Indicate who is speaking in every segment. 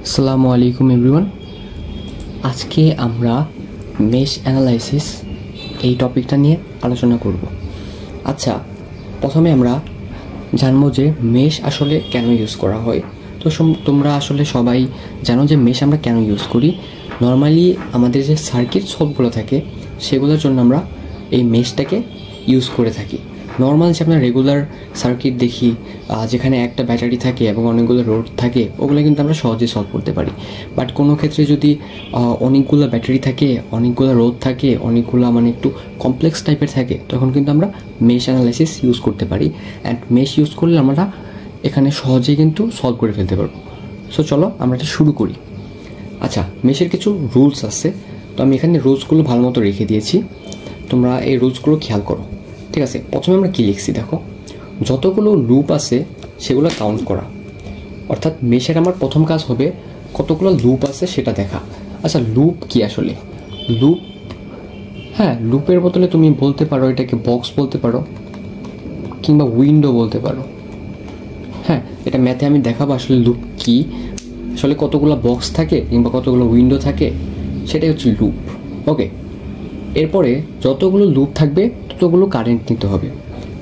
Speaker 1: আসসালামু আলাইকুম এভরিওয়ান। আজকে আমরা মেশ অ্যানালাইসিস এই টপিকটা নিয়ে আলোচনা করব। আচ্ছা, প্রথমে আমরা জানবো যে মেশ আসলে কেন ইউজ করা হয়। তো তোমরা আসলে সবাই জানো যে মেশ আমরা কেন ইউজ করি। নর্মালি আমাদের যে সার্কিট সলভগুলো থাকে সেগুলোর জন্য আমরা এই মেশটাকে ইউজ করে থাকি। নর্মাল যে আমরা রেগুলার সার্কিট দেখি যেখানে একটা ব্যাটারি থাকে এবং অনেকগুলো রোড থাকে, ওগুলো কিন্তু আমরা সহজে সলভ করতে পারি। বাট কোনো ক্ষেত্রে যদি অনেকগুলো ব্যাটারি থাকে, অনেকগুলো রোড থাকে, অনেকগুলো মানে একটু কমপ্লেক্স টাইপের থাকে, তখন কিন্তু আমরা মেশ অ্যানালাইসিস ইউজ করতে পারি। অ্যান্ড মেশ ইউজ করলে আমরা এখানে সহজেই কিন্তু সলভ করে ফেলতে পারবো। সো চলো আমরা এটা শুরু করি। আচ্ছা, মেশের কিছু রুলস আছে, তো আমি এখানে রুলসগুলো ভালো মতো রেখে দিয়েছি, তোমরা এই রুলসগুলো খেয়াল করো। ঠিক আছে, প্রথমে আমরা কী লিখছি দেখো, যতগুলো লুপ আছে সেগুলো কাউন্ট করা। অর্থাৎ মেশের আমার প্রথম কাজ হবে কতগুলো লুপ আছে সেটা দেখা। আচ্ছা, লুপ কি আসলে? লুপ, হ্যাঁ, লুপের বদলে তুমি বলতে পারো এটাকে বক্স বলতে পারো কিংবা উইন্ডো বলতে পারো। হ্যাঁ, এটা ম্যাথে আমি দেখাবো আসলে লুপ কি, আসলে কতগুলো বক্স থাকে কিংবা কতগুলো উইন্ডো থাকে, সেটাই হচ্ছে লুপ। ওকে, এরপরে যতগুলো লুপ থাকবে ততগুলো কারেন্ট নিতে হবে।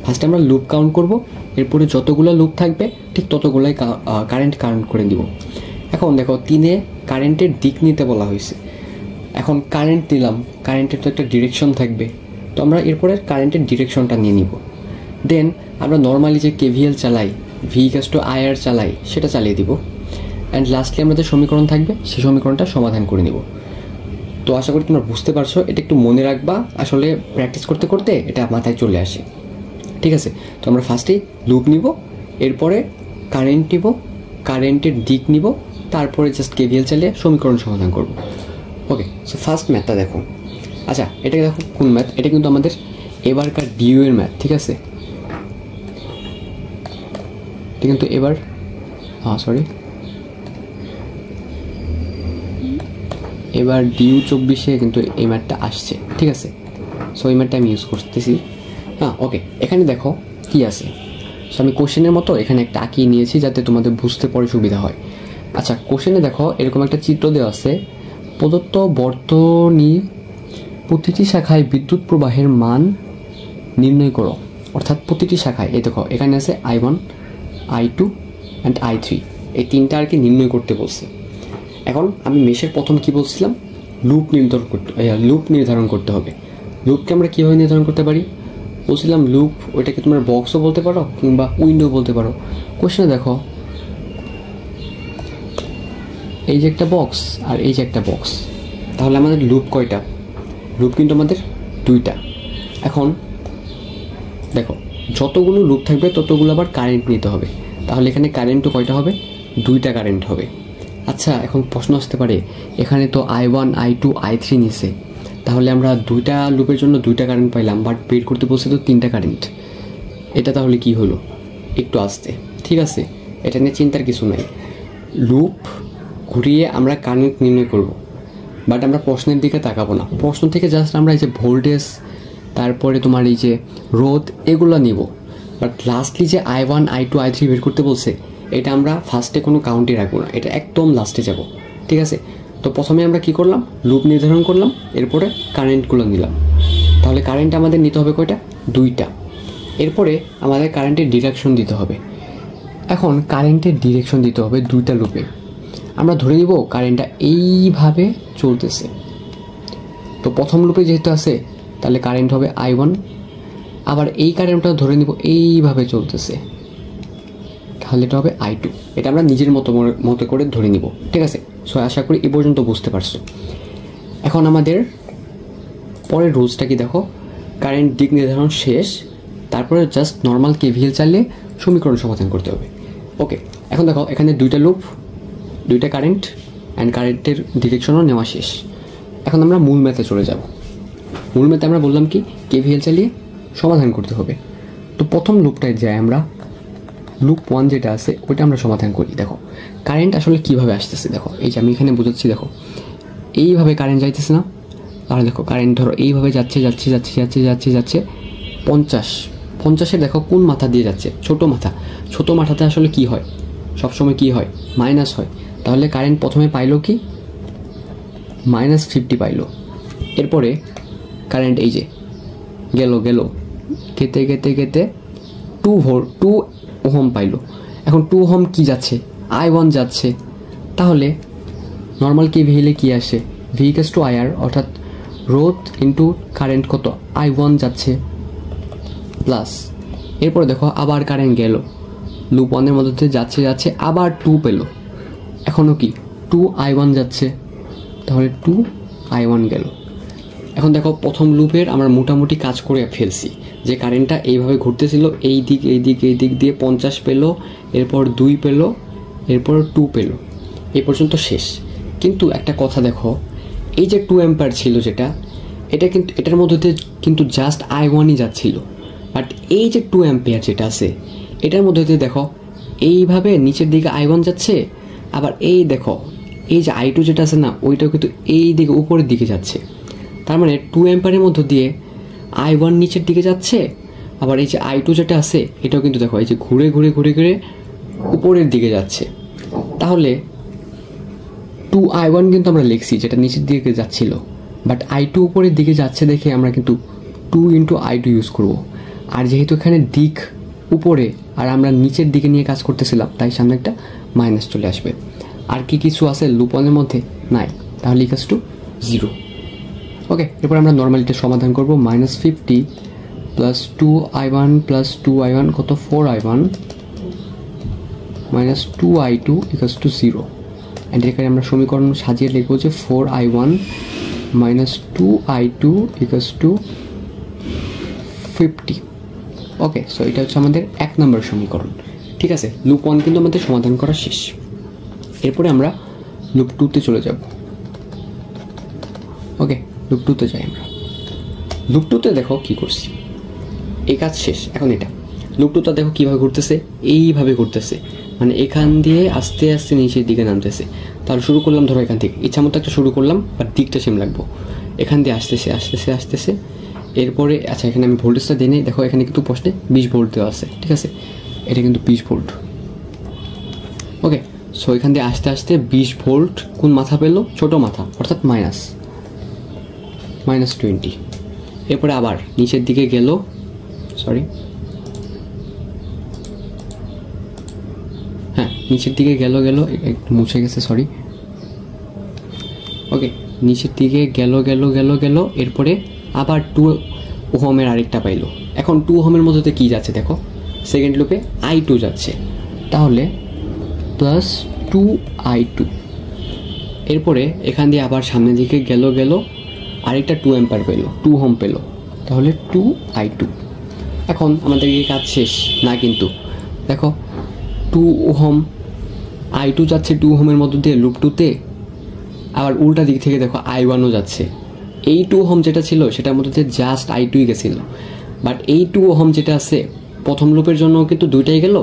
Speaker 1: ফার্স্টে আমরা লুপ কাউন্ট করব, এরপরে যতগুলো লুপ থাকবে ঠিক ততগুলোই কারেন্ট কাউন্ট করে দিব। এখন দেখো, 3-এ কারেন্টের দিক নিতে বলা হয়েছে। এখন কারেন্ট নিলাম, কারেন্টের তো একটা ডিরেকশন থাকবে, তো আমরা এরপরে কারেন্টের ডিরেকশনটা নিয়ে নিব। দেন আমরা নর্মালি যে কেভিএল চালাই, V=IR চালাই, সেটা চালিয়ে দিব। অ্যান্ড লাস্টলি আমরা যে সমীকরণ থাকবে সেই সমীকরণটা সমাধান করে নিব। তো আশা করি তোমরা বুঝতে পারছো, এটা একটু মনে রাখবা, আসলে প্র্যাকটিস করতে করতে এটা মাথায় চলে আসে। ঠিক আছে, তো আমরা ফার্স্টেই লুপ নিব, এরপরে কারেন্ট নিব, কারেন্টের দিক নিব, তারপরে জাস্ট কেভিএল চালিয়ে সমীকরণ সমাধান করব। ওকে, সো ফার্স্ট ম্যাথটা দেখো। আচ্ছা, এটাকে দেখো কোন ম্যাথ, এটা কিন্তু আমাদের এবারকার ডিউ এর ম্যাথ। ঠিক আছে, এটা কিন্তু এবার এবার ডিউ 24-এ কিন্তু এই ম্যাথটা আসছে। ঠিক আছে, সো এই ম্যাথটা আমি ইউজ করতেছি। ওকে, এখানে দেখো কি আছে। সো আমি কোশ্চেনের মতো এখানে একটা আঁকিয়ে নিয়েছি যাতে তোমাদের বুঝতে পরে সুবিধা হয়। আচ্ছা, কোশ্চেনে দেখো এরকম একটা চিত্র দেওয়া আছে, প্রদত্ত বর্তনীর প্রতিটি শাখায় বিদ্যুৎ প্রবাহের মান নির্ণয় করো। অর্থাৎ প্রতিটি শাখায়, এই দেখো এখানে আছে I1, I2 অ্যান্ড I3, এই তিনটা আর কি নির্ণয় করতে বলছে। এখন আমি মেশের প্রথম কি বলছিলাম, লুপ নির্ধারণ করতে হবে। লুপকে আমরা কীভাবে নির্ধারণ করতে পারি বলছিলাম, লুপ ওইটাকে তোমরা বক্সও বলতে পারো কিংবা উইন্ডো বলতে পারো। কোশ্চেনে দেখো এই যে একটা বক্স আর এই যে একটা বক্স, তাহলে আমাদের লুপ কয়টা? লুপ কিন্তু আমাদের 2টা। এখন দেখো, যতগুলো লুপ থাকবে ততগুলো আবার কারেন্ট নিতে হবে, তাহলে এখানে কারেন্টও কয়টা হবে? 2টা কারেন্ট হবে। আচ্ছা, এখন প্রশ্ন আসতে পারে, এখানে তো I1, I2, I3 নিছে, তাহলে আমরা 2টা লুপের জন্য 2টা কারেন্ট পাইলাম, বাট বের করতে বলছে তো 3টা কারেন্ট। এটা তাহলে কি হলো? একটু আসতে, ঠিক আছে, এটা নিয়ে চিন্তার কিছু নাই। লুপ ঘুরিয়ে আমরা কারেন্ট নির্ণয় করব, বাট আমরা প্রশ্নের দিকে তাকাবো না। প্রশ্ন থেকে জাস্ট আমরা এই যে ভোল্টেজ, তারপরে তোমার এই যে রোধ, এগুলো নিব। বাট লাস্টলি যে I1, I2, I3 বের করতে বলছে, এটা আমরা ফার্স্টে কোনো কাউন্টে রাখবো না, এটা একদম লাস্টে যাব। ঠিক আছে, তো প্রথমে আমরা কি করলাম, লুপ নির্ধারণ করলাম, এরপরে কারেন্টগুলো নিলাম। তাহলে কারেন্ট আমাদের নিতে হবে কয়টা? 2টা। এরপরে আমাদের কারেন্টের ডিরেকশন দিতে হবে। এখন কারেন্টের ডিরেকশন দিতে হবে 2টা লুপে। আমরা ধরে নিব কারেন্টটা এইভাবে চলতেছে, তো প্রথম লুপে যেহেতু আছে তাহলে কারেন্ট হবে I1। আবার এই কারেন্টটা ধরে নিব এইভাবে চলতেছে, তাহলে এটা হবে I2। এটা আমরা নিজের মতো করে ধরে নিব। ঠিক আছে, সো আশা করি এ পর্যন্ত বুঝতে পারছো। এখন আমাদের পরের রুলসটা কি দেখো, কারেন্ট দিক নির্ধারণ শেষ, তারপরে জাস্ট নর্মাল কেভিএল চালিয়ে সমীকরণ সমাধান করতে হবে। ওকে, এখন দেখো এখানে 2টা লুপ, 2টা কারেন্ট অ্যান্ড কারেন্টের ডিরেকশনও নেওয়া শেষ। এখন আমরা মূল ম্যাথে চলে যাব। মূল ম্যাথে আমরা বললাম কি, কেভিএল চালিয়ে সমাধান করতে হবে। তো প্রথম লুপটায় যাই আমরা, লুপ 1 যেটা আছে ওইটা আমরা সমাধান করি। দেখো কারেন্ট আসলে কিভাবে আসতেছে, দেখো এই যে আমি এখানে বোঝাচ্ছি, দেখো এইভাবে কারেন্ট যাইতেছে না, তাহলে দেখো কারেন্ট ধরো এইভাবে যাচ্ছে 50-50-এর দেখো কোন মাথা দিয়ে যাচ্ছে? ছোট মাথা। ছোট মাথাতে আসলে কি হয়, সবসময় কি হয়? মাইনাস হয়। তাহলে কারেন্ট প্রথমে পাইলো কি -50 পাইলো। এরপরে কারেন্ট এই যে গেল কেতে 2 ওহম পাইলো। এখন 2 ওহম কি যাচ্ছে, I1 যাচ্ছে। তাহলে নর্মাল কে ভি হলে কি আসে, V = IR, অর্থাৎ রোধ ইন্টু কারেন্ট কত, I1 যাচ্ছে প্লাস। এরপরে দেখো আবার কারেন্ট গেল, লুপ 1 এর মধ্যে যাচ্ছে আবার 2 পেল। এখনও কি 2I1 যাচ্ছে, তাহলে 2I1 গেল। এখন দেখো প্রথম লুপের আমরা মোটামুটি কাজ করে ফেলছি, যে কারেন্টটা এইভাবে ঘুরতেছিল, এই দিক দিয়ে 50 পেল, এরপর 2 পেল, এরপর 2 পেল, এই পর্যন্ত শেষ। কিন্তু একটা কথা দেখো, এই যে 2 অ্যাম্পিয়ার ছিল এটা কিন্তু এটার মধ্যে কিন্তু জাস্ট I1ই যাচ্ছিল। বাট এই যে 2 অ্যাম্পিয়ার যেটা আছে এটার মধ্যে দেখো এইভাবে নিচের দিকে I1 যাচ্ছে, আবার এই দেখো এই যে I2 যেটা আছে না, ওইটাও কিন্তু এই দিকে উপরের দিকে যাচ্ছে। তার মানে 2 অ্যাম্পিয়ারের মধ্য দিয়ে I1 নিচের দিকে যাচ্ছে, আবার এই যে I2 যেটা আছে এটাও কিন্তু দেখো এই যে ঘুরে উপরের দিকে যাচ্ছে। তাহলে 2I1 কিন্তু আমরা লিখছি যেটা নিচের দিকে যাচ্ছিল, বাট I2 উপরের দিকে যাচ্ছে দেখে আমরা কিন্তু 2 × I2 ইউজ করব। আর যেহেতু এখানে দিক উপরে আর আমরা নিচের দিকে নিয়ে কাজ করতেছিলাম, তাই সামনে একটা মাইনাস চলে আসবে। আর কি কিছু আছে লুপ 1 এর মধ্যে নাই, তাহলে = 0। ওকে, এরপর আমরা নর্মালিটা সমাধান করব। -50 + 2I1 + 2I1 কত, 4I1 - 2I2 = 0। অ্যান্ড এখানে আমরা সমীকরণ সাজিয়ে লিখব যে 4I1 - 2I2 = 50। ওকে, সো এটা হচ্ছে আমাদের 1 নম্বর সমীকরণ। ঠিক আছে, লুপ 1 কিন্তু আমাদের সমাধান করা শেষ। এরপরে আমরা লুপ 2-তে চলে যাব। ওকে, লুপ 2-তে যাই আমরা। লুপ 2-তে দেখো কি করছি, এই কাজ শেষ। এখন এটা লুপ 2টা দেখো কীভাবে ঘুরতেছে, এইভাবে ঘুরতেছে, মানে এখান দিয়ে আস্তে আস্তে নিচের দিকে নামতেছে। তাহলে শুরু করলাম ধরো এখান থেকে, ইচ্ছা মতো একটা শুরু করলাম, বাট দিকটা সেম রাখবো। এখান দিয়ে আসতেছে। এরপরে আচ্ছা, এখানে আমি ভোল্টেজটা দিই, দেখো এখানে কিন্তু প্রশ্নে 20 ভোল্ট দেওয়া আছে। ঠিক আছে, এটা কিন্তু 20 ভোল্ট। ওকে, সো এখান দিয়ে আস্তে 20 ভোল্ট কোন মাথা পেলো, ছোট মাথা, অর্থাৎ -20। এরপরে আবার নিচের দিকে গেল, নিচের দিকে গেল একটু মুছে গেছে, ওকে, নিচের দিকে গেল। এরপরে আবার 2 ওহমের আরেকটা পাইলো। এখন 2 ওহমের মধ্যে কি যাচ্ছে দেখো, সেকেন্ড লুপে I2 যাচ্ছে, তাহলে +2I2। এরপরে এখান দিয়ে আবার সামনের দিকে গেল, আরেকটা 2 অ্যাম্পিয়ার পেলো, 2 ওহম পেলো, তাহলে 2I2। এখন আমাদের এই কাজ শেষ না, কিন্তু দেখো 2 ওহম I2 যাচ্ছে 2 ওহমের মধ্য দিয়ে লুপ 2-তে, আবার উল্টা দিক থেকে দেখো I1ও যাচ্ছে। এই 2 ওহম যেটা ছিল সেটার মধ্যে জাস্ট I2ই গেছিল, বাট এই 2 ওহম যেটা আছে প্রথম লুপের জন্য কিন্তু দুইটাই গেল।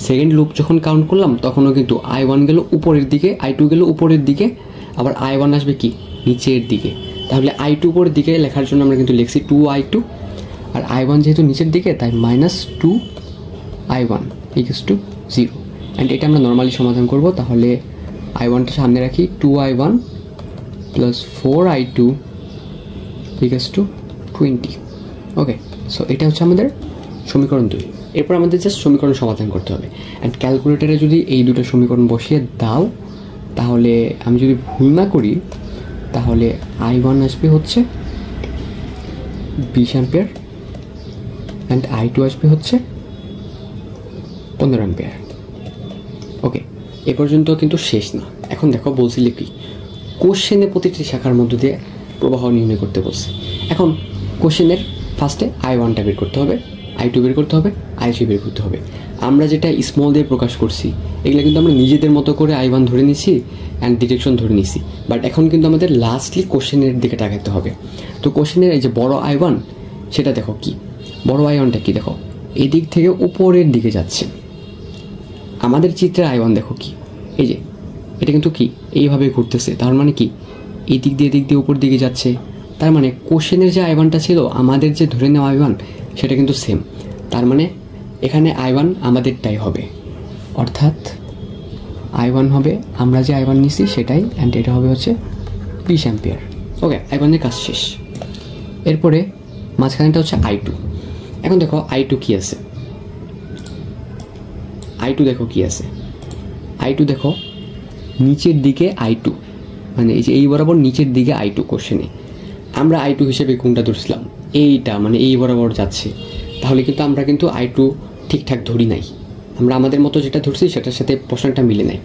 Speaker 1: সেকেন্ড লুপ যখন কাউন্ট করলাম তখনও কিন্তু I1 গেল উপরের দিকে, I2 গেল উপরের দিকে, আবার I1 আসবে কি নিচের দিকে। তাহলে I2 উপরের দিকে লেখার জন্য আমরা কিন্তু লিখছি 2I2, আর I1 যেহেতু নিচের দিকে তাই -2I1 = 0। অ্যান্ড এটা আমরা নর্মালি সমাধান করব। তাহলে I1টা সামনে রাখি, 2I1 + 4I2 = 20। ওকে, সো এটা হচ্ছে আমাদের সমীকরণ 2। এরপর আমাদের জাস্ট সমীকরণ সমাধান করতে হবে। অ্যান্ড ক্যালকুলেটারে যদি এই দুটো সমীকরণ বসিয়ে দাও, তাহলে আমি যদি ভুল না করি, তাহলে I1 আসবে হচ্ছে 20 অ্যাম্পিয়ার, অ্যান্ড I2 আসবে হচ্ছে 15 অ্যাম্পিয়ার। ওকে, এ পর্যন্ত কিন্তু শেষ না। এখন দেখো বলছিলে কি, কোশ্চেনে প্রতিটি শাখার মধ্য দিয়ে প্রবাহ নির্ণয় করতে বলছে। এখন কোশ্চেনের ফার্স্টে I1টা বের করতে হবে, I2 বের করতে হবে, I3 বের করতে হবে। আমরা যেটা স্মল দিয়ে প্রকাশ করছি এগুলো কিন্তু আমরা নিজেদের মতো করে I1 ধরে নিছি অ্যান্ড ডিরেকশন ধরে নিছি, বাট এখন কিন্তু আমাদের লাস্টলি কোশ্চেনের দিকে তাকাতে হবে। তো কোশ্চেনের এই যে বড় I1 সেটা দেখো কি, বড় I1টা কি দেখো এই দিক থেকে উপরের দিকে যাচ্ছে। আমাদের চিত্রের I1 দেখো কি, এই যে এটা কিন্তু কি এইভাবে ঘুরতেছে, তার মানে কি এই দিক দিয়ে উপর দিকে যাচ্ছে। তার মানে কোশ্চেনের যে I1টা ছিল আমাদের যে ধরে নেওয়া I1 সেটা কিন্তু সেম। তার মানে এখানে I1 আমাদেরটাই হবে, অর্থাৎ I1 হবে আমরা যে I1 নিছি সেটাই, অ্যান্ড এটা হবে হচ্ছে 20 অ্যাম্পিয়ার। ওকে, I1 এর কাজ শেষ। এরপরে মাঝখানেটা হচ্ছে I2। এখন দেখো I2 কি আছে, I2 দেখো কি আছে, I2 দেখো নিচের দিকে I2, মানে এই যে এই বরাবর নিচের দিকে I2। কোশ্চেনে আমরা I2 হিসেবে কোনটা ধরছিলাম, এইটা, মানে এই বরাবর যাচ্ছে। তাহলে কিন্তু আমরা কিন্তু I2 ঠিকঠাক ধরি নাই, আমরা আমাদের মতো যেটা ধরছি সেটার সাথে প্রশ্নটা মিলে নাই।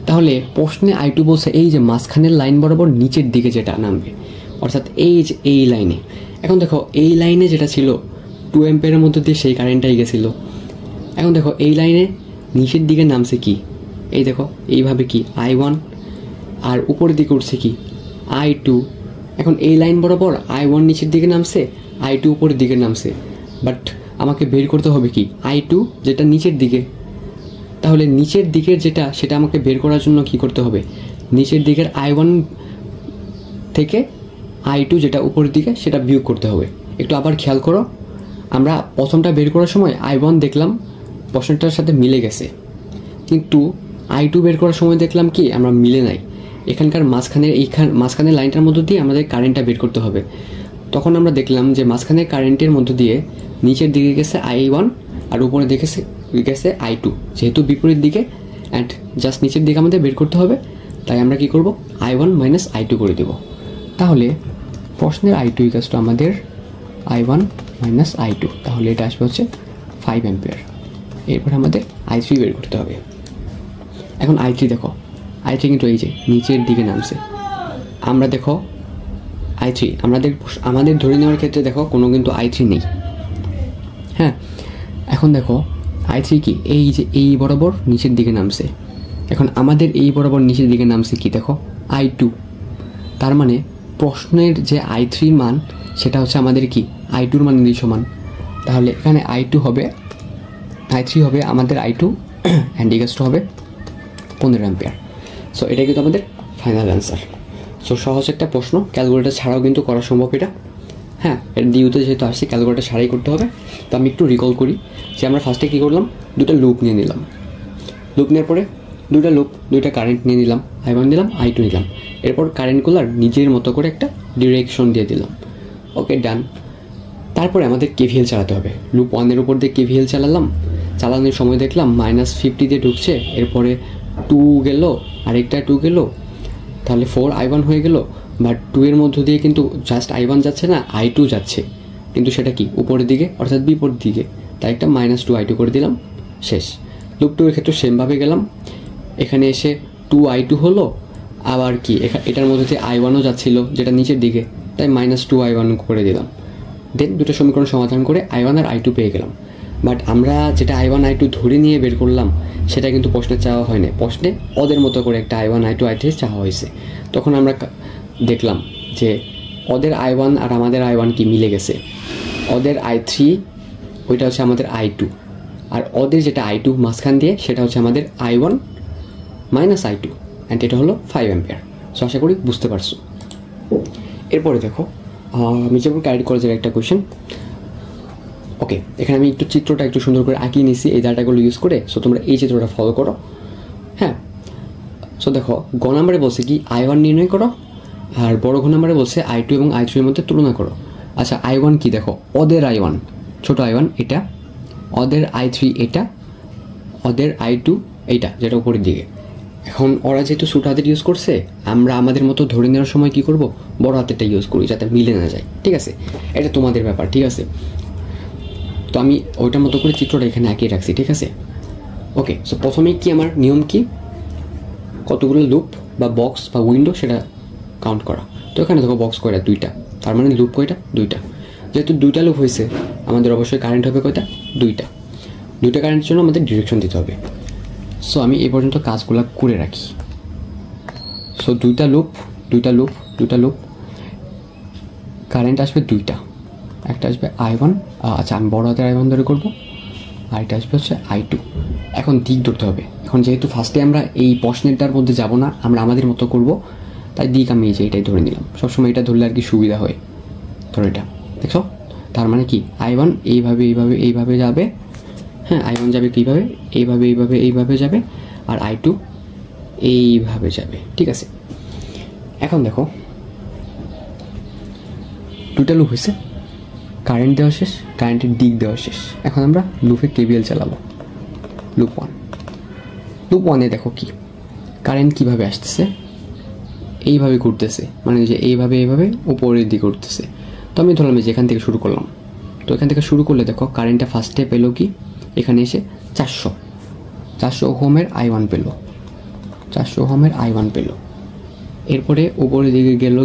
Speaker 1: তাহলে প্রশ্নে I2 বলছে এই যে মাঝখানের লাইন বরাবর নিচের দিকে যেটা নামবে, অর্থাৎ এই যে এই লাইনে। এখন দেখো এই লাইনে যেটা ছিল 2 অ্যাম্পিয়ারের মধ্যে দিয়ে সেই কারেন্টটাই গেছিল। এখন দেখো এই লাইনে নিচের দিকে নামছে কি, এই দেখো এইভাবে কি I1, আর উপরের দিকে উঠছে কি I2। এখন এই লাইন বরাবর I1 নিচের দিকে নামছে, I2 উপরের দিকে নামছে, বাট আমাকে বের করতে হবে কি I2 যেটা নিচের দিকে। তাহলে নিচের দিকের যেটা সেটা আমাকে বের করার জন্য কি করতে হবে, নিচের দিকের I1 থেকে I2 যেটা উপরের দিকে সেটা বিয়োগ করতে হবে। একটু আবার খেয়াল করো, আমরা প্রথমটা বের করার সময় I1 দেখলাম প্রশ্নটার সাথে মিলে গেছে, কিন্তু I2 বের করার সময় দেখলাম কি আমরা মিলে নাই। এখানকার মাঝখানের লাইনটার মধ্য দিয়ে আমাদের কারেন্টটা বের করতে হবে। তখন আমরা দেখলাম যে মাঝখানের কারেন্টের মধ্য দিয়ে নিচের দিকে গেছে I1 আর উপরে গেছে I2, যেহেতু বিপরীত দিকে অ্যান্ড জাস্ট নিচের দিকে আমাদের বের করতে হবে, তাই আমরা কি করব I1 মাইনাস I2 করে দেব। তাহলে প্রশ্নের I2 ইকুয়ালস টু আমাদের I1 মাইনাস I2, তাহলে এটা আসবে হচ্ছে 5 অ্যাম্পিয়ার। এরপর আমাদের I3 বের করতে হবে। এখন I3 দেখো, I3 কিন্তু এই যে নিচের দিকে নামছে। আমরা দেখো I3 আমাদের ধরে নেওয়ার ক্ষেত্রে দেখো কোনো কিন্তু I3 নেই। হ্যাঁ, এখন দেখো I3 কি এই যে এই বরাবর নিচের দিকে নামছে। এখন আমাদের এই বরাবর নিচের দিকে নামছে কি দেখো I2। তার মানে প্রশ্নের যে I3 মান সেটা হচ্ছে আমাদের কি I2 মানের সমান। তাহলে এখানে I3 হবে আমাদের I2 অ্যান্ড ইকুয়ালস টু হবে 15 অ্যাম্পিয়ার। সো এটা কিন্তু আমাদের ফাইনাল অ্যান্সার। সো সহজ একটা প্রশ্ন, ক্যালকুলেটর ছাড়াও কিন্তু করা সম্ভব এটা। হ্যাঁ, এটা ডিউতে যেহেতু আসছে ক্যালকুলেটর ছাড়াই করতে হবে। তো আমি একটু রিকল করি যে আমরা ফার্স্টে কী করলাম, দুটো লুপ নিয়ে নিলাম। লুপ নেওয়ার পরে দুইটা কারেন্ট নিয়ে নিলাম, I1 নিলাম, I2 নিলাম। এরপর কারেন্টগুলোর নিজের মতো করে একটা ডিরেকশন দিয়ে দিলাম। ওকে, ডান। তারপরে আমাদের KVL চালাতে হবে। লুপ 1-এর উপর দিয়ে KVL চালানোর সময় দেখলাম -50 দিয়ে ঢুকছে, এরপরে 2 গেল, আরেকটা 2 গেল, তাহলে 4I1 হয়ে গেল। বাট 2 এর মধ্য দিয়ে কিন্তু জাস্ট I1 যাচ্ছে না, I2 যাচ্ছে, কিন্তু সেটা কি উপরের দিকে অর্থাৎ বিপরীত দিকে, তাই একটা -2I2 করে দিলাম, শেষ। লুপ 2 এর ক্ষেত্রে সেমভাবে গেলাম, এখানে এসে 2I2 হলো, আবার কি এটার মধ্যে দিয়ে I1ও যাচ্ছিল যেটা নিচের দিকে, তাই -2I1 করে দিলাম। দেন দুটো সমীকরণ সমাধান করে I1 আর I2 পেয়ে গেলাম। বাট আমরা যেটা I1 I2 ধরে নিয়ে বের করলাম সেটা কিন্তু প্রশ্নে চাওয়া হয় না। প্রশ্নে ওদের মতো করে একটা I1 I2 I3 চাওয়া হয়েছে। তখন আমরা দেখলাম যে ওদের I1 আর আমাদের I1 কি মিলে গেছে। ওদের I3 ওইটা হচ্ছে আমাদের I2, আর ওদের যেটা I2 মাঝখান দিয়ে সেটা হচ্ছে আমাদের I1 মাইনাস I2, অ্যান্ড এটা হলো 5 অ্যাম্পিয়ার। সো আশা করি বুঝতে পারছো। এরপরে দেখো মির্জাপুর ক্যাডেট কলেজের একটা কোয়েশ্চেন। ওকে, এখানে আমি একটু চিত্রটা একটু সুন্দর করে আঁকিয়ে নিছি এই ডাটাগুলো ইউজ করে। সো তোমরা এই চিত্রটা ফলো করো। হ্যাঁ, সো দেখো গ নাম্বারে বলছে কি I1 নির্ণয় করো, আর বড় ঘ নাম্বারে বলছে I2 এবং I3 এর মধ্যে তুলনা করো। আচ্ছা, I1 কি দেখো, ওদের I1 ছোট I1 এটা, ওদের I3 এটা, ওদের I2 এইটা যেটা উপরের দিকে। এখন ওরা যেহেতু ছোট হাতের ইউজ করছে, আমরা আমাদের মতো ধরে নেওয়ার সময় কি করব, বড় হাতেরটা ইউজ করি যাতে মিলে না যায়। ঠিক আছে, এটা তোমাদের ব্যাপার। ঠিক আছে, তো আমি ওইটার মতো করে চিত্রটা এখানে আঁকিয়ে রাখছি। ঠিক আছে, ওকে। সো প্রথমেই কি আমার নিয়ম কি, কতগুলো লুপ বা বক্স বা উইন্ডো সেটা কাউন্ট করা। তো এখানে দেখো বক্স কয়টা, 2টা, তার মানে লুপ কয়টা, 2টা। যেহেতু 2টা লুপ হয়েছে আমাদের অবশ্যই কারেন্ট হবে কয়টা, 2টা কারেন্টের জন্য আমাদের ডিরেকশন দিতে হবে। সো আমি এই পর্যন্ত কাজগুলো করে রাখি। সো 2টা লুপ, কারেন্ট আসবে 2টা, একটা আসবে I1, আচ্ছা আমি বড় হাতের I1 ধরে করবো, আর এটা আসবে হচ্ছে I2। এখন দিক ধরতে হবে। এখন যেহেতু ফার্স্টে আমরা এই প্রশ্নেরটার মধ্যে যাব না, আমরা আমাদের মতো করব, তাই দিক আমি এই যে এটাই ধরে নিলাম। সবসময় এটা ধরলে আর কি সুবিধা হয়। ধরো এটা দেখছো, তার মানে কি I1 এইভাবে যাবে। হ্যাঁ, I1 যাবে কীভাবে, এইভাবে যাবে, আর I2 এইভাবে যাবে, ঠিক আছে। এখন দেখো দুটা লুপ হয়েছে, কারেন্ট দেওয়া শেষ, কারেন্টের দিক দেওয়া শেষ। এখন আমরা লুপে কেবিএল চালাবো। লুপ 1, লুপ 1-এ দেখো কি কারেন্ট কিভাবে আসতেছে, এইভাবে ঘুরতেছে, মানে যে এইভাবে উপরের দিকে উঠতেছে। তো আমি ধরলাম যে এখান থেকে শুরু করলাম, তো এখান থেকে শুরু করলে দেখো কারেন্টটা ফার্স্টে পেলো কি, এখানে এসে 400 ওহমের I1 পেলো, 400 ওহমের I1 পেলো। এরপরে উপরের দিকে গেল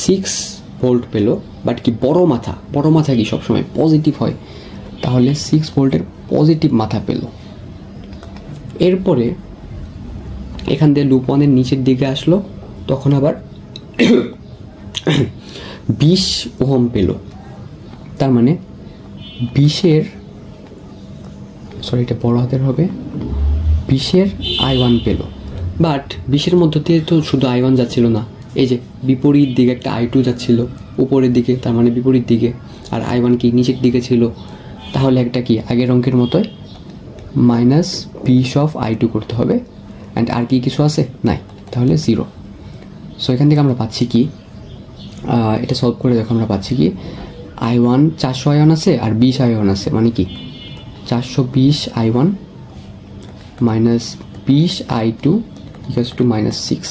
Speaker 1: 6 ভোল্ট পেলো, বাট কি বড় মাথা কি সবসময় পজিটিভ হয়, তাহলে 6 ভোল্টের পজিটিভ মাথা পেলো। এরপরে এখান দিয়ে লুপ 1-এর নিচের দিকে আসলো, তখন আবার 20 ওহম পেলো। তার মানে 20-এর, সরি এটা বড় হাতের হবে, 20-এর I1 পেলো। বাট 20-এর মধ্য দিয়ে তো শুধু I1 যাচ্ছিল না, এই যে বিপরীত দিকে একটা I2 যাচ্ছিল উপরের দিকে, তার মানে বিপরীত দিকে, আর I1 কি নিচের দিকে ছিল। তাহলে একটা কি আগের অঙ্কের মতোই -20 অফ I2 করতে হবে। অ্যান্ড আর কি কিছু আছে? নাই, তাহলে 0। সো এখান থেকে আমরা পাচ্ছি কি, এটা সলভ করে দেখো আমরা পাচ্ছি কি I1 400 I1 আছে আর 20 I1 আছে, মানে কি 420 I1 minus 20 I2 equals to -6।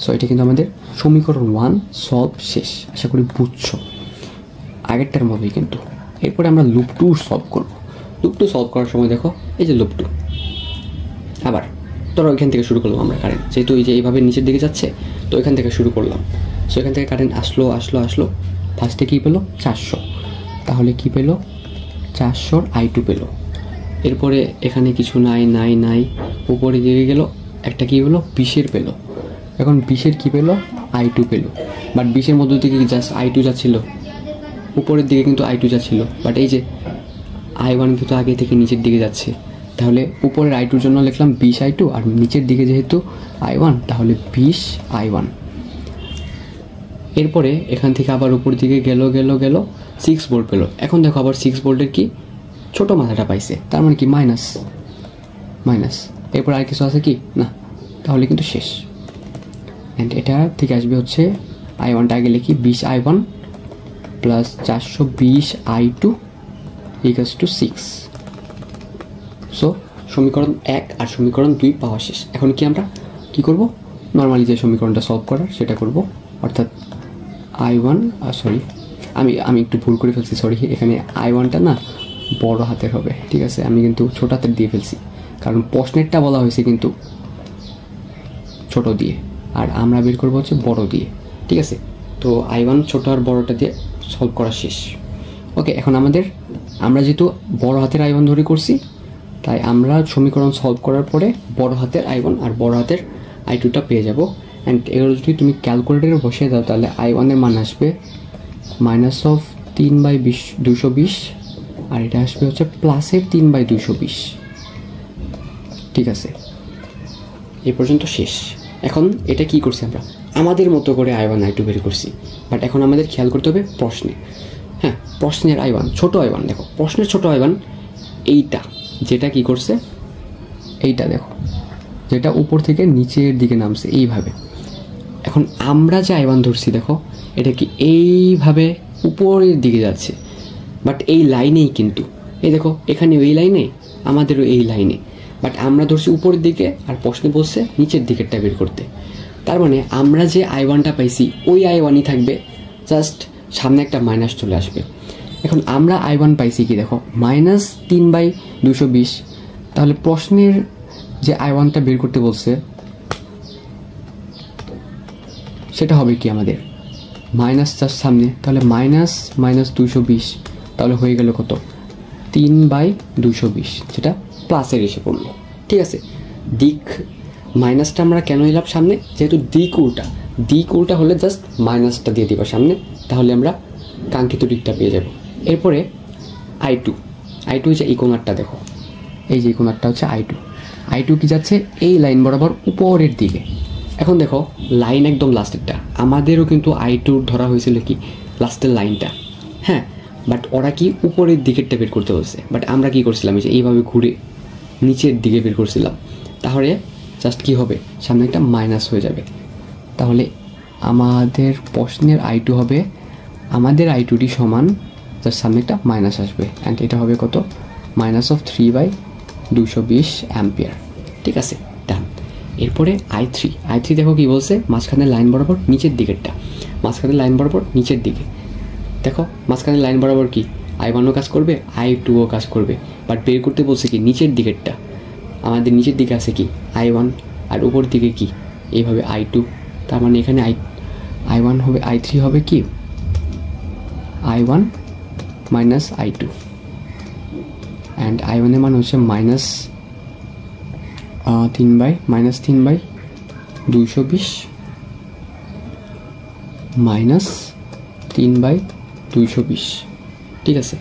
Speaker 1: So এটা কিন্তু আমাদের সমীকরণ 1 সলভ শেষ। আশা করি বুঝছো, আগেরটার মতোই কিন্তু। এরপরে আমরা লুপ 2 সলভ করব। লুপ 2 সলভ করার সময় দেখো এই যে লুপ 2, আবার ধরো এখান থেকে শুরু করলাম আমরা কারেন্ট, যেহেতু এই যে এইভাবে নিচের দিকে যাচ্ছে, তো এখান থেকে শুরু করলাম। সো এখান থেকে কারেন্ট আসলো, ফার্স্টে কী পেলো 400, তাহলে কি পেলো 400 I2 পেলো। এরপরে এখানে কিছু নাই, উপরে দিকে গেল, একটা কী পেলো 20-এর পেলো। এখন 20-এর কী পেলো I2 পেলো, বাট 20-এর মধ্য থেকে জাস্ট I2 যাচ্ছিল, উপরের দিকে কিন্তু I2 যাচ্ছিল, বাট এই যে I1 কিন্তু আগে থেকে নিচের দিকে যাচ্ছে, তাহলে উপরের I2-র জন্য লিখলাম 20 I2, আর নিচের দিকে যেহেতু I1, তাহলে 20 I1। এরপরে এখান থেকে আবার উপর দিকে গেল 6 ভোল্ট পেলো। এখন দেখো আবার 6 ভোল্টের কি ছোট মাথাটা পাইছে, তার মানে কি মাইনাস। এরপর আর কিছু আছে কি না, তাহলে কিন্তু শেষ। অ্যান্ড এটা থেকে আসবে হচ্ছে I1টা আগে লিখি 20 I1 plus 420 I2 equals to 6। So সমীকরণ 1 আর সমীকরণ 2 পাওয়া শেষ। এখন কি আমরা কি করব, নর্মালি যে সমীকরণটা সলভ করার সেটা করব, অর্থাৎ I1 আমি একটু ভুল করে ফেলছি, সরি। এখানে I1টা না বড় হাতের হবে, ঠিক আছে, আমি কিন্তু ছোট হাতের দিয়ে ফেলছি, কারণ প্রশ্নেরটা বলা হয়েছে কিন্তু ছোট দিয়ে, আর আমরা বের করবো হচ্ছে বড় দিয়ে, ঠিক আছে। তো I1 ছোট আর বড়টা দিয়ে সলভ করা শেষ। ওকে, এখন আমরা যেহেতু বড় হাতের I1 ধরে করছি, তাই আমরা সমীকরণ সলভ করার পরে বড় হাতের I1 আর বড় হাতের I2টা পেয়ে যাব। অ্যান্ড এগুলো যদি তুমি ক্যালকুলেটারে বসিয়ে দাও, তাহলে I1-এর মান আসবে -3/220, আর এটা আসবে হচ্ছে প্লাসের 3/220, ঠিক আছে। এই পর্যন্ত শেষ। এখন এটা কি করছি আমরা আমাদের মতো করে I1 I2 বের করছি, বাট এখন আমাদের খেয়াল করতে হবে প্রশ্নে। হ্যাঁ, প্রশ্নের I1 ছোট I1 দেখো, প্রশ্নের ছোট I1 এইটা, যেটা কি করছে এইটা দেখো, যেটা উপর থেকে নিচের দিকে নামছে এইভাবে। এখন আমরা যে I1 ধরছি দেখো, এটা কি এইভাবে উপরের দিকে যাচ্ছে, বাট এই লাইনেই কিন্তু, এই দেখো এখানে এই লাইনে, আমাদেরও এই লাইনে, বাট আমরা ধরছি উপরের দিকে, আর প্রশ্নে বলছে নিচের দিকেরটা বের করতে। তার মানে আমরা যে I1টা পাইছি ওই I1ই থাকবে, জাস্ট সামনে একটা মাইনাস চলে আসবে। এখন আমরা I1 পাইছি কি দেখো -3/220, তাহলে প্রশ্নের যে I1টা বের করতে বলছে সেটা হবে কি আমাদের মাইনাস জাস্ট সামনে, তাহলে -220, তাহলে হয়ে গেল কত 3/220, যেটা প্লাসের এসে পড়লো, ঠিক আছে। দিক মাইনাসটা আমরা কেন এলাম সামনে, যেহেতু দিক উল্টা হলে জাস্ট মাইনাসটা দিয়ে দিবা সামনে, তাহলে আমরা কাঙ্ক্ষিত দিকটা পেয়ে যাব। এরপরে I2 যে এই কোণারটা দেখো, এই যে কোণারটা হচ্ছে I2 কি যাচ্ছে এই লাইন বরাবর উপরের দিকে। এখন দেখো লাইন একদম লাস্টেরটা, আমাদেরও কিন্তু I2 ধরা হয়েছিল কি লাস্টের লাইনটা, হ্যাঁ, বাট ওরা কি উপরের দিকেরটা বের করতে বলছে, বাট আমরা কি করছিলাম এই যে এইভাবে ঘুরে নিচের দিকে বের করছিলাম। তাহলে জাস্ট কী হবে, সামনে একটা মাইনাস হয়ে যাবে। তাহলে আমাদের প্রশ্নের I2 হবে, আমাদের I2টি সমান জাস্ট সামনে একটা মাইনাস আসবে, অ্যান্ড এটা হবে কত, -3/220 অ্যাম্পিয়ার। ঠিক আছে, ডান। এরপরে I3 দেখো কি বলছে, মাঝখানে লাইন বরাবর নিচের দিকেরটা, মাঝখানে লাইন বরাবর নিচের দিকে। দেখো মাঝখানে লাইন বরাবর কি I1ও কাজ করবে, I2ও কাজ করবে, বাট বের করতে বলছে কি নিচের দিকেরটা। আমাদের নিচের দিকে আছে কি I1, আর উপর দিকে কি এইভাবে I2। তার মানে এখানে I1 হবে, I3 হবে কি I1 minus I2, and I1 এর মান হচ্ছে -3/220 -3/220। ঠিক আছে,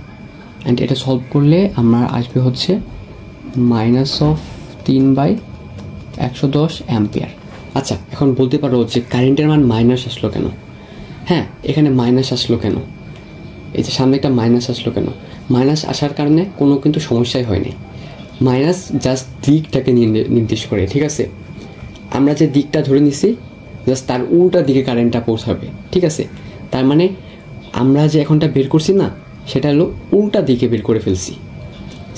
Speaker 1: অ্যান্ড এটা সলভ করলে আমার আসবে হচ্ছে -3/110 অ্যাম্পিয়ার। আচ্ছা, এখন বলতে পারো যে কারেন্টের মান মাইনাস আসলো কেন? হ্যাঁ, এখানে মাইনাস আসলো কেন, এই যে সামনে একটা মাইনাস আসলো কেন? মাইনাস আসার কারণে কোনো কিন্তু সমস্যাই হয়নি। মাইনাস জাস্ট দিকটাকে নির্দেশ করে। ঠিক আছে, আমরা যে দিকটা ধরে নিছি জাস্ট তার উল্টা দিকে কারেন্টটা পৌঁছাবে। ঠিক আছে, তার মানে আমরা যে এখনটা বের করছি না, সেটা হলো উল্টা দিকে বের করে ফেলছি।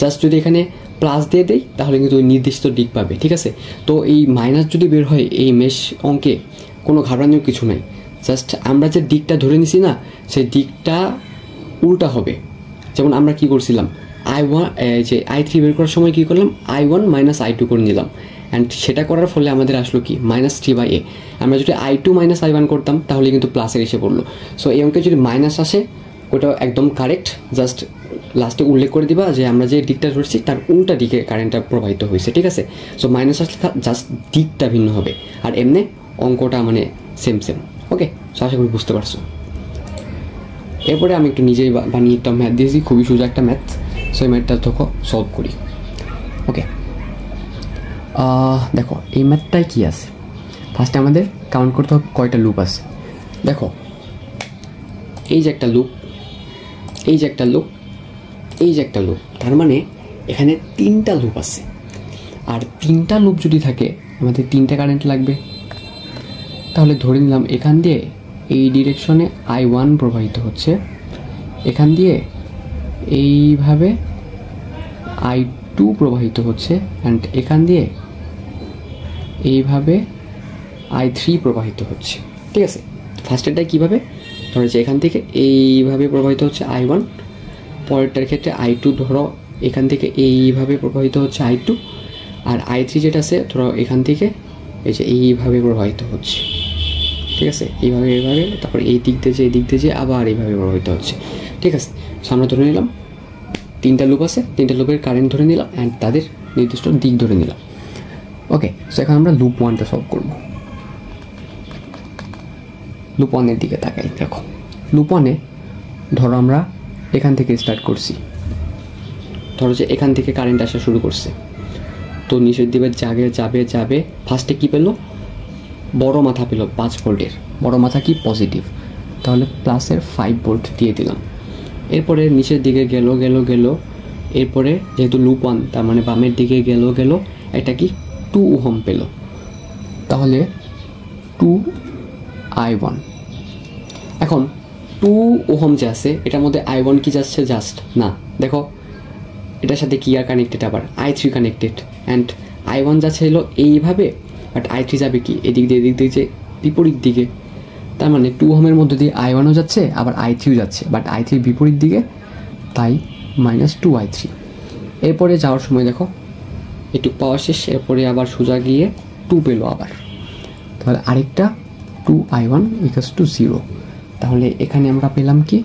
Speaker 1: জাস্ট যদি এখানে প্লাস দিয়ে দেই তাহলে কিন্তু ওই নির্দিষ্ট দিক পাবে। ঠিক আছে, তো এই মাইনাস যদি বের হয় এই মেশ অঙ্কে কোনো ঘাবড়ানোর কিছু নাই। জাস্ট আমরা যে দিকটা ধরে নিছি না, সেই দিকটা উল্টা হবে। যেমন আমরা কি করছিলাম, I3 বের করার সময় কি করলাম, I1 মাইনাস I2 করে নিলাম, অ্যান্ড সেটা করার ফলে আমাদের আসলো কি -3/a। আমরা যদি I2 মাইনাস I1 করতাম তাহলে কিন্তু প্লাসের এসে পড়লো। সো এই অঙ্কে যদি মাইনাস আসে ওটা একদম কারেক্ট, জাস্ট লাস্টে উল্লেখ করে দিবা যে আমরা যে দিকটা ধরছি তার উল্টা দিকে কারেন্টটা প্রবাহিত হয়েছে। ঠিক আছে, সো মাইনাস আসলে জাস্ট দিকটা ভিন্ন হবে, আর এমনি অঙ্কটা মানে সেম। ওকে, সো আশা করি বুঝতে পারছো। এরপরে আমি একটু নিজেই বানিয়ে একটা ম্যাথ দিয়েছি, খুবই সোজা একটা ম্যাথ। সো এই ম্যাথটা তখন সলভ করি। ওকে, দেখো এই ম্যাথটায় কী আছে, ফার্স্টে আমাদের কাউন্ট করতে হবে কয়টা লুপ আছে। দেখো এই যে একটা লুপ, এই যে একটা লুপ, এই যে একটা লুপ, তার মানে এখানে 3টা লুপ আছে। আর 3টা লুপ যদি থাকে আমাদের 3টা কারেন্ট লাগবে। তাহলে ধরে নিলাম এখান দিয়ে এই ডিরেকশনে I1 প্রবাহিত হচ্ছে, এখান দিয়ে এইভাবে I2 প্রবাহিত হচ্ছে, অ্যান্ড এখান দিয়ে এইভাবে I3 প্রবাহিত হচ্ছে। ঠিক আছে, ফার্স্টেরটাই কীভাবে ধরো যে এখান থেকে এইভাবে প্রবাহিত হচ্ছে I1, পরেরটার ক্ষেত্রে I2 ধরো এখান থেকে এইভাবে প্রবাহিত হচ্ছে I2, আর I3 যেটা আছে ধরো এখান থেকে এই যে এইভাবে প্রবাহিত হচ্ছে। ঠিক আছে, এইভাবে এইভাবে, তারপরে এই দিক দিয়ে যে আবার এইভাবে প্রবাহিত হচ্ছে। ঠিক আছে, সামনে ধরে নিলাম 3টা লুপ আছে, 3টা লুপের কারেন্ট ধরে নিলাম, অ্যান্ড তাদের নির্দিষ্ট দিক ধরে নিলাম। ওকে, সো এখন আমরা লুপ 1টা সলভ করব। লুপ 1-এর দিকে তাকাই। দেখো লুপ 1-এ ধরো আমরা এখান থেকে স্টার্ট করছি, ধরো যে এখান থেকে কারেন্ট আসা শুরু করছে, তো নিচের দিকে যাবে। ফার্স্টে কী পেলো, বড় মাথা পেলো 5 ভোল্টের, বড় মাথা কি পজিটিভ, তাহলে প্লাসের 5 ভোল্ট দিয়ে দিলাম। এরপরে নিচের দিকে গেল, এরপরে যেহেতু লুপ 1 তার মানে বামের দিকে গেল, এটা কি 2 ওহম পেল, তাহলে 2I1। এখন 2 ওহম যে আছে এটার মধ্যে I1 কি যাচ্ছে, জাস্ট না, দেখো এটার সাথে কি আর কানেক্টেড, আবার I3 কানেক্টেড, অ্যান্ড I1 যাচ্ছে হলো এইভাবে, বাট I3 যাবে কি এদিক দিয়ে যে বিপরীত দিকে। তার মানে 2 ওহমের মধ্যে দিয়ে I1ও যাচ্ছে, আবার I3ও যাচ্ছে, বাট I3 বিপরীত দিকে, তাই -2I3। এরপরে যাওয়ার সময় দেখো একটু পাওয়া শেষ, এরপরে আবার সোজা গিয়ে 2 পেলো আবার, তাহলে আরেকটা 2I1 = 0। তাহলে এখানে আমরা পেলাম কি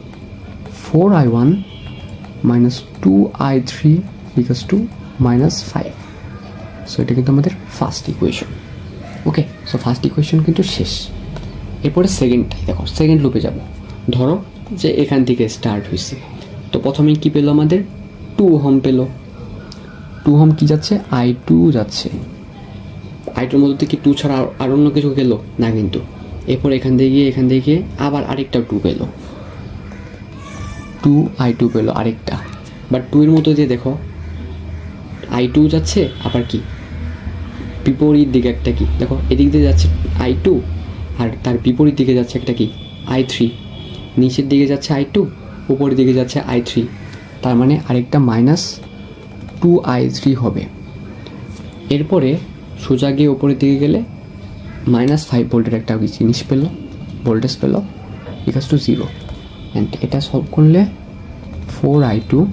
Speaker 1: 4I1 - 2I3 = -5। সো এটা কিন্তু আমাদের ফার্স্ট ইকুয়েশন। ওকে, সো ফার্স্ট ইকুয়েশন কিন্তু শেষ। এরপরে সেকেন্ডটাই দেখো, সেকেন্ড লুপে যাব। ধরো যে এখান থেকে স্টার্ট হয়েছে, তো প্রথমে কি পেলো আমাদের 2 ওহম পেলো। 2 ওহম কি যাচ্ছে, I2 যাচ্ছে, I2-র মধ্যে কি 2 ছাড়া আর অন্য কিছু গেল না কিন্তু। এরপর এখান থেকে আবার আরেকটা 2 পেলো, 2I2 পেলো আরেকটা, বাট 2 এর মধ্যে দিয়ে দেখো I2 যাচ্ছে, আবার কি বিপরীত দিকে একটা কি, দেখো এদিক দিয়ে যাচ্ছে I2 আর তার বিপরীত দিকে যাচ্ছে একটা কি I3, নিচের দিকে যাচ্ছে I2, উপরের দিকে যাচ্ছে I3, তার মানে আরেকটা -2I3 হবে। এরপরে সোজা গিয়ে উপরের দিকে গেলে -5 ভোল্টের একটা জিনিস পেলো, ভোল্টেজ পেলো, ইকুয়ালস টু 0। অ্যান্ড এটা সলভ করলে 4I2 -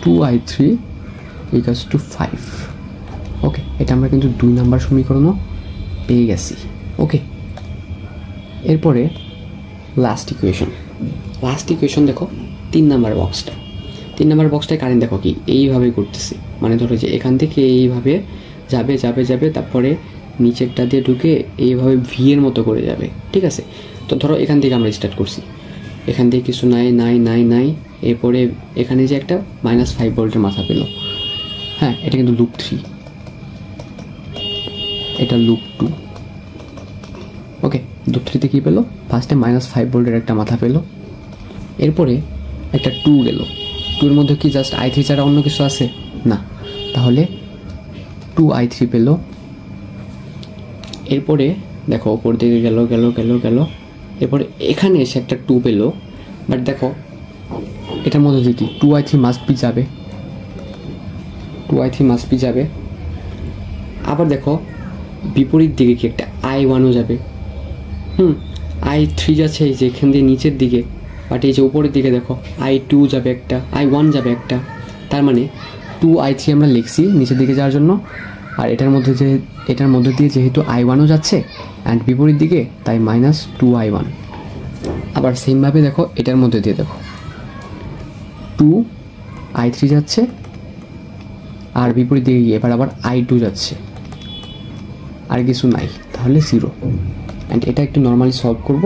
Speaker 1: 2I3 ইকুয়ালস টু 5। ওকে, এটা আমরা কিন্তু 2 নাম্বার সমীকরণও পেয়ে গেছি। ওকে, এরপরে লাস্ট ইকুয়েশন দেখো 3 নাম্বার বক্সটা। 3 নাম্বার বক্সটায় কারেন্ট দেখো কি এইভাবে করতেছে, মানে ধরো যে এখান থেকে এইভাবে যাবে যাবে যাবে, তারপরে নিচেরটা দিয়ে ঢুকে এইভাবে ভি এর মতো করে যাবে, ঠিক আছে। তো ধরো এখান থেকে আমরা স্টার্ট করছি, এখান থেকে কিছু নাই নাই নাই নাই, এরপরে এখানে যে একটা -5 ভোল্টের মাথা পেল, হ্যাঁ এটা কিন্তু লুপ 3, এটা লুপ 2। ওকে, লুপ 3তে কী পেলো, ফার্স্টে -5 ভোল্টের একটা মাথা পেলো, এরপরে একটা 2 গেল, 2 এর মধ্যে কি জাস্ট I3 ছাড়া অন্য কিছু আছে না, তাহলে 2I3 পেলো। এরপরে দেখো ওপর দিকে গেল গেল গেল গেল, এরপরে এখানে এসে একটা 2 পেলো, বাট দেখো এটার মধ্যে দিয়ে কি 2I3 মাস্ট বি যাবে, 2I3 মাস্ট বি যাবে। আবার দেখো বিপরীত দিকে কি একটা I1ও যাবে, I3 যাচ্ছে এই যে এখান দিয়ে নিচের দিকে, বাট এই যে উপরের দিকে দেখো I2 যাবে একটা, I1 যাবে একটা, তার মানে 2I3 আমরা লিখছি নিচের দিকে যাওয়ার জন্য, আর এটার মধ্যে দিয়ে যেহেতু I1ও যাচ্ছে অ্যান্ড বিপরীত দিকে, তাই -2I1। আবার সেমভাবে দেখো এটার মধ্যে দিয়ে দেখো 2I3 যাচ্ছে আর বিপরীত দিকে গিয়ে এবার আবার I2 যাচ্ছে, আর কিছু নাই, তাহলে 0। অ্যান্ড এটা একটু নর্মালি সলভ করব,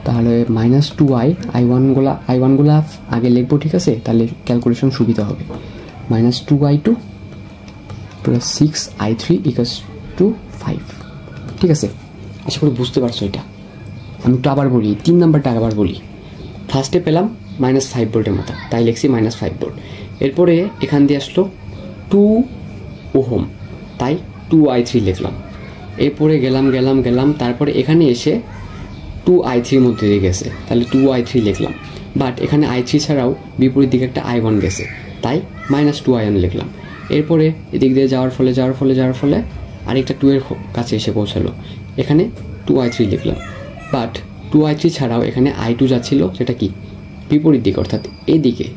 Speaker 1: তাহলে -2I1গুলা আগে লিখবো, ঠিক আছে, তাহলে ক্যালকুলেশন সুবিধা হবে। -2I2 + 6I3 = 5, ঠিক আছে। আশা করি বুঝতে পারছো এটা। আমি তো আবার বলি, 3 নাম্বারটা আবার বলি। ফার্স্টে পেলাম -5 ভোল্টের মাথা, তাই লিখছি -5 ভোল্ট। এরপরে এখান দিয়ে আসলো 2 ওহম, তাই 2I3 লিখলাম। এরপরে গেলাম, তারপরে এখানে এসে 2I3 মধ্যে দিয়ে গেছে, তাহলে 2I3 লিখলাম। বাট এখানে I3 ছাড়াও বিপরীত দিকে একটা I1 গেছে, তাই -2I1 লিখলাম। এরপরে এদিক দিয়ে যাওয়ার ফলে আরেকটা 2 এর কাছে এসে পৌঁছালো, এখানে 2I3 লিখলাম। বাট 2I3 ছাড়াও এখানে I2 যাচ্ছিল, সেটা কি বিপরীত দিকে অর্থাৎ এদিকে,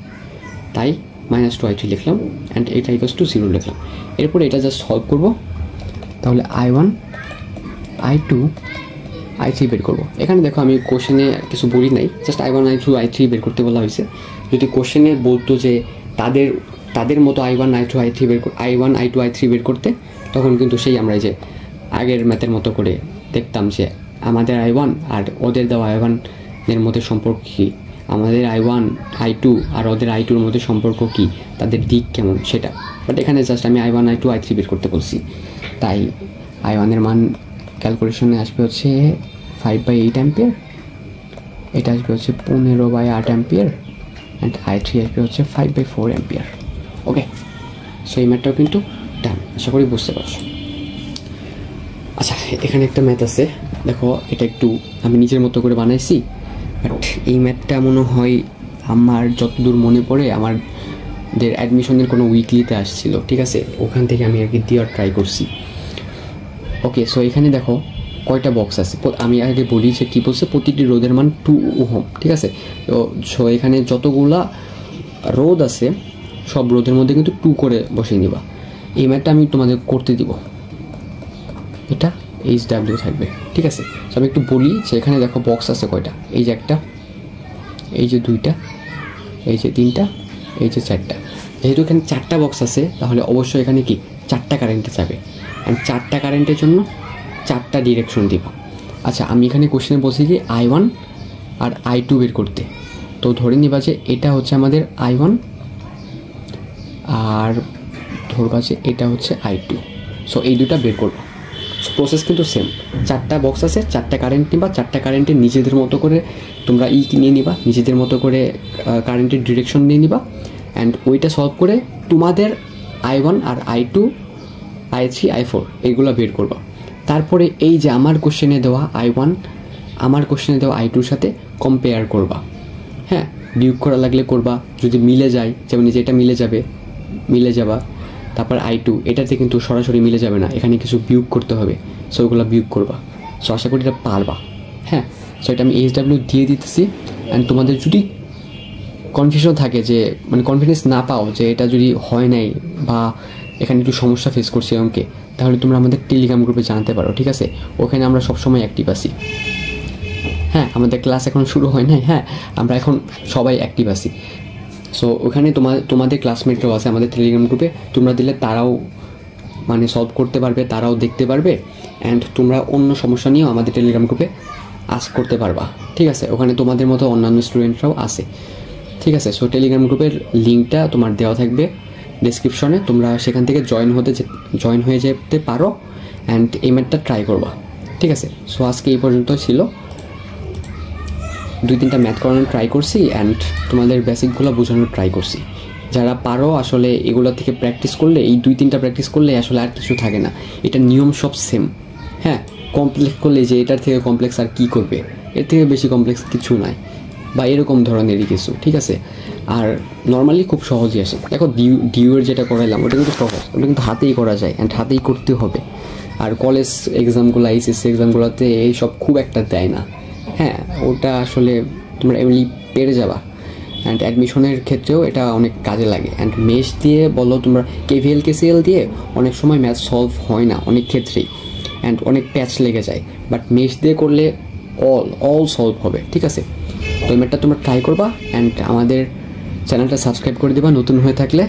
Speaker 1: তাই -2I3 লিখলাম অ্যান্ড এটা = 0 লিখলাম। এরপরে এটা জাস্ট সলভ করব, তাহলে I1 I2 I3 বের করবো। এখানে দেখো আমি কোশ্চেনে কিছু বলি নাই, জাস্ট I1 I2 I3 বের করতে বলা হয়েছে। যদি কোশ্চেনে বলতো যে তাদের মতো I1 I2 I3 বের করতে, তখন কিন্তু সেই আমরা যে আগের ম্যাথের মতো করে দেখতাম যে আমাদের I1 আর ওদের দেওয়া I1 এর মধ্যে সম্পর্ক কী, আমাদের I1 I2 আর ওদের I2-র মধ্যে সম্পর্ক কী, তাদের দিক কেমন সেটা। বাট এখানে জাস্ট আমি I1 I2 I3 বের করতে বলছি, তাই I1 এর মান ক্যালকুলেশনে আসবে হচ্ছে 5/8 অ্যাম্পিয়ার, এটা আসবে হচ্ছে 15/8 অ্যাম্পিয়ার, অ্যান্ড I3 আসবে হচ্ছে 5/4 অ্যাম্পিয়ার। ওকে, সো এই ম্যাথটাও কিন্তু ডান, আশা করি বুঝতে পারছো। আচ্ছা, এখানে একটা ম্যাথ আছে, দেখো এটা একটু আমি নিজের মতো করে বানাইছি, বাট এই ম্যাথটা মনে হয় আমার যতদূর মনে পড়ে আমাদের অ্যাডমিশনের কোনো উইকলিতে আসছিল, ঠিক আছে, ওখান থেকে আমি আর কি দেওয়ার ট্রাই করছি। ওকে, সো এখানে দেখো কয়টা বক্স আছে, আমি আগে বলি যে কী বলছে, প্রতিটি রোধের মান 2 ওহম, ঠিক আছে। তো সো এখানে যতগুলা রোধ আছে সব রোধের মধ্যে কিন্তু 2 করে বসিয়ে নিবা। এই ম্যাথটা আমি তোমাদের করতে দিব, এটা HW থাকবে, ঠিক আছে। তো আমি একটু বলি যে এখানে দেখো বক্স আছে কয়টা, এই যে একটা, এই যে 2টা, এই যে 3টা, এই যে 4টা। যেহেতু এখানে 4টা বক্স আছে, তাহলে অবশ্যই এখানে কি 4টা কারেন্টে যাবে, অ্যান্ড 4টা কারেন্টের জন্য 4টা ডিরেকশন দিব। আচ্ছা, আমি এখানে কোশ্চেনে বলছি কি I1 আর I2 বের করতে, তো ধরে নিবা যে এটা হচ্ছে আমাদের I1 আর ধরবা যে এটা হচ্ছে I2। সো এই দুটা বের করবো। প্রসেস কিন্তু সেম, 4টা বক্স আছে, 4টা কারেন্ট নিবা, 4টা কারেন্টের নিজেদের মতো করে তোমরা নিয়ে নিবা, নিজেদের মতো করে কারেন্টের ডিরেকশন নিয়ে নিবা, অ্যান্ড ওইটা সলভ করে তোমাদের I1 আর I2 I3 I4 এগুলো বের করবা। তারপরে এই যে আমার কোশ্চেনে দেওয়া I1 আমার কোশ্চেনে দেওয়া I2-র সাথে কম্পেয়ার করবা। হ্যাঁ, বিয়োগ করা লাগলে করবা, যদি মিলে যায়, যেমন যে এটা মিলে যাবা। তারপর I2 এটাতে কিন্তু সরাসরি মিলে যাবে না, এখানে কিছু বিয়োগ করতে হবে, সো ওগুলো বিয়োগ করবা। সো আশা করি এটা পারবা। হ্যাঁ, সো এটা আমি HW দিয়ে দিতেছি। অ্যান্ড তোমাদের যদি কনফিউশন থাকে, যে মানে কনফিডেন্স না পাও যে এটা যদি হয় নাই বা এখানে একটু সমস্যা ফেস করছি অঙ্কে, তাহলে তোমরা আমাদের টেলিগ্রাম গ্রুপে জানতে পারো, ঠিক আছে? ওখানে আমরা সবসময় অ্যাক্টিভ আছি। হ্যাঁ, আমাদের ক্লাস এখন শুরু হয় নাই, হ্যাঁ আমরা এখন সবাই অ্যাক্টিভ আছি। সো ওখানে তোমাদের ক্লাসমেটরাও আছে আমাদের টেলিগ্রাম গ্রুপে, তোমরা দিলে তারাও মানে সলভ করতে পারবে, তারাও দেখতে পারবে। অ্যান্ড তোমরা অন্য সমস্যা নিয়েও আমাদের টেলিগ্রাম গ্রুপে আস্ক করতে পারবা, ঠিক আছে? ওখানে তোমাদের মতো অন্যান্য স্টুডেন্টরাও আছে, ঠিক আছে? সো টেলিগ্রাম গ্রুপের লিঙ্কটা তোমার দেওয়া থাকবে ডেসক্রিপশনে, তোমরা সেখান থেকে জয়েন হয়ে যেতে পারো। অ্যান্ড এই ম্যাথটা ট্রাই করবা, ঠিক আছে? সো আজকে এই পর্যন্ত ছিল, 2-3টা ম্যাথ করানোর ট্রাই করছি অ্যান্ড তোমাদের বেসিকগুলো বোঝানোর ট্রাই করছি। যারা পারো আসলে এগুলো থেকে প্র্যাকটিস করলে, এই 2-3টা প্র্যাকটিস করলে আসলে আর কিছু থাকে না, এটা নিয়ম সব সেম। হ্যাঁ, কমপ্লেক্স করলে যে এটার থেকে কমপ্লেক্স আর কী করবে, এর থেকে বেশি কমপ্লেক্স কিছু নাই, বা এরকম ধরনেরই কিছু, ঠিক আছে? আর নর্মালি খুব সহজই আসে। দেখো ডিউয়ের যেটা করাইলাম ওটা কিন্তু সহজ, ওটা কিন্তু হাতেই করা যায় অ্যান্ড হাতেই করতে হবে। আর কলেজ এক্সামগুলো, এইচএসসি এক্সামগুলোতে এইসব খুব একটা দেয় না। হ্যাঁ, ওটা আসলে তোমরা এমনি পেরে যাবা। অ্যান্ড অ্যাডমিশনের ক্ষেত্রেও এটা অনেক কাজে লাগে। অ্যান্ড মেশ দিয়ে বলো তোমরা, KVL KCL দিয়ে অনেক সময় ম্যাথ সলভ হয় না অনেক ক্ষেত্রেই, অ্যান্ড অনেক প্যাচ লেগে যায়। বাট মেশ দিয়ে করলে অল সলভ হবে, ঠিক আছে? তো এই ম্যাথটা তোমরা ট্রাই করবা অ্যান্ড আমাদের চ্যানেলটা সাবস্ক্রাইব করে দেবা নতুন হয়ে থাকলে।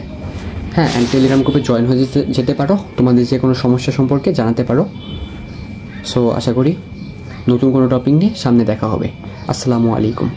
Speaker 1: হ্যাঁ, অ্যান্ড টেলিগ্রাম গ্রুপে জয়েন হয়ে যেতে পারো, তোমাদের যে কোনো সমস্যা সম্পর্কে জানাতে পারো। সো আশা করি নতুন কোনো টপিক নিয়ে সামনে দেখা হবে। আসসালামু আলাইকুম।